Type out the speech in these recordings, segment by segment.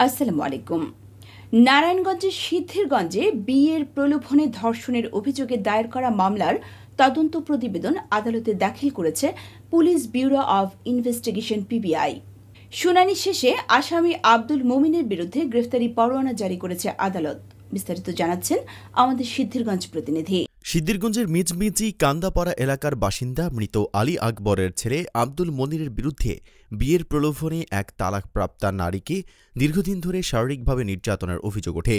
আসসালামু আলাইকুম। নারায়ণগঞ্জের সিদ্ধিরগঞ্জে বিয়ের প্রলোভনে ধর্ষণের অভিযোগে দায়ের করা মামলার তদন্ত প্রতিবেদন আদালতে দাখিল করেছে police bureau of investigation PBI. শুনানি শেষে আসামি আব্দুল মোমিনের বিরুদ্ধে গ্রেফতারি পরোয়ানা জারি করেছে আদালত। বিস্তারিত জানাচ্ছেন আমাদের সিদ্ধিরগঞ্জ প্রতিনিধি। সিদ্ধিরগঞ্জের মিজমিজি কান্দাপাড়া এলাকার বাসিন্দা মৃত আলী আকবরের ছেলে আব্দুল মনিরের বিরুদ্ধে বিয়ের প্রলোভনে এক তালাকপ্রাপ্তা নারীকে দীর্ঘদিন ধরে শারীরিকভাবে নির্যাতনের অভিযোগ ওঠে।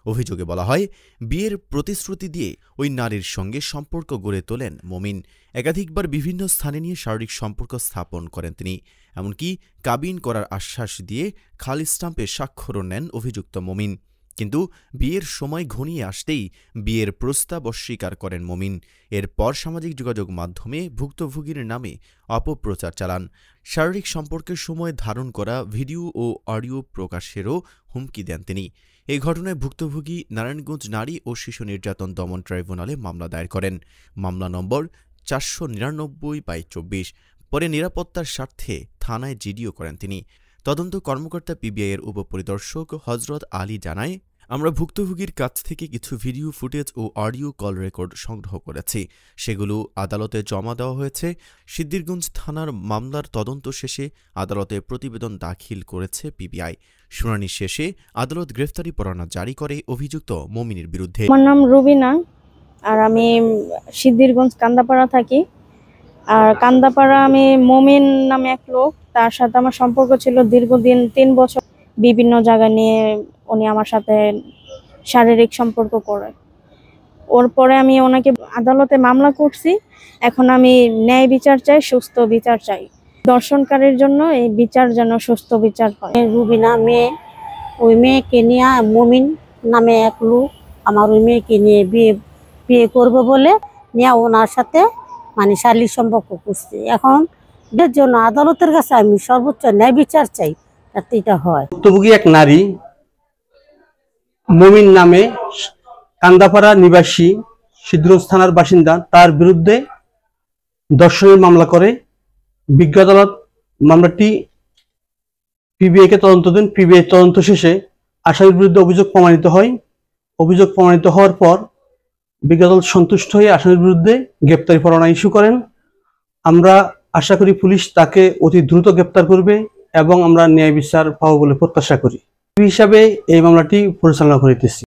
অভিযোগে বলা হয়, বিয়ের প্রতিশ্রুতি দিয়ে ওই নারীর সঙ্গে সম্পর্ক গড়ে তোলেন মমিন। একাধিকবার বিভিন্ন স্থানে নিয়ে শারীরিক সম্পর্ক স্থাপন করেন তিনি। এমনকি কাবিন করার আশ্বাস দিয়ে খালি স্টাম্পে স্বাক্ষরও নেন অভিযুক্ত মমিন। কিন্তু বিয়ের সময় ঘনিয়ে আসতেই বিয়ের প্রস্তাব অস্বীকার করেন মমিন। এরপর সামাজিক যোগাযোগ মাধ্যমে ভুক্তভোগীর নামে অপপ্রচার চালান। শারীরিক সম্পর্কের সময় ধারণ করা ভিডিও ও অডিও প্রকাশেরও হুমকি দেন তিনি। এই ঘটনায় ভুক্তভোগী নারায়ণগঞ্জ নারী ও শিশু নির্যাতন দমন ট্রাইব্যুনালে মামলা দায়ের করেন। মামলা নম্বর 499/24। পরে নিরাপত্তার স্বার্থে থানায় জিডিও করেন তিনি। তদন্ত কর্মকর্তা পিবিআইয়ের উপপরিদর্শক হজরত আলী জানায়, আমরা ভুক্তভোগীর কাছ থেকে কিছু ভিডিও ফুটেজ ও অডিও কল রেকর্ড সংগ্রহ করেছি। সেগুলো আদালতে জমা দেওয়া হয়েছে। সিদ্ধিরগঞ্জ থানার মামলার তদন্ত শেষে আদালতে প্রতিবেদন দাখিল করেছে পিবিআই। শুনানি শেষে আদালত গ্রেফতারি পরোয়ানা জারি করে অভিযুক্ত মমিনের বিরুদ্ধে। আমার নাম রুবিনা, আর আমি সিদ্ধিরগঞ্জ কান্দাপাড়া থাকি। আর কান্দাপাড়া আমি মমিন নামে এক লোক, তার সাথে আমার সম্পর্ক ছিল দীর্ঘদিন 3 বছর। বিভিন্ন জায়গা নিয়ে উনি আমার সাথে শারীরিক সম্পর্ক করে। ওর পরে আমি ওনাকে আদালতে মামলা করছি। এখন আমি ন্যায় বিচার চাই, সুস্থ বিচার চাই। দর্শনকারীর জন্য এই বিচার যেন সুস্থ বিচার হয়। রুবিনা মেয়ে, ওই মেয়েকে নিয়ে মমিন নামে এক লোক আমার ওই মেয়েকে নিয়ে বিয়ে করবো বলে নিয়ে ওনার সাথে শারীরিক সম্পর্ক করছে। এখন এর জন্য আদালতের কাছে আমি সর্বোচ্চ ন্যায় বিচার চাই, যাতে এটা হয়। ভুক্তভোগী এক নারী মমিন নামে কান্দাপাড়া নিবাসী সিদ্ধিরগঞ্জ থানার বাসিন্দা, তার বিরুদ্ধে ধর্ষণের মামলা করে বিজ্ঞ আদালত মামলাটি পিবিআইকে তদন্ত দেন। পিবিআই তদন্ত শেষে আসামির বিরুদ্ধে অভিযোগ প্রমাণিত হয়। অভিযোগ প্রমাণিত হওয়ার পর বিজ্ঞ আদালত সন্তুষ্ট হয়ে আসামির বিরুদ্ধে গ্রেপ্তারি পরোয়ানা ইস্যু করেন। আমরা আশা করি পুলিশ তাকে অতি দ্রুত গ্রেপ্তার করবে এবং আমরা ন্যায় বিচার পাবো বলে প্রত্যাশা করি। এই হিসাবে এই মামলাটি পরিচালনা করিতেছি।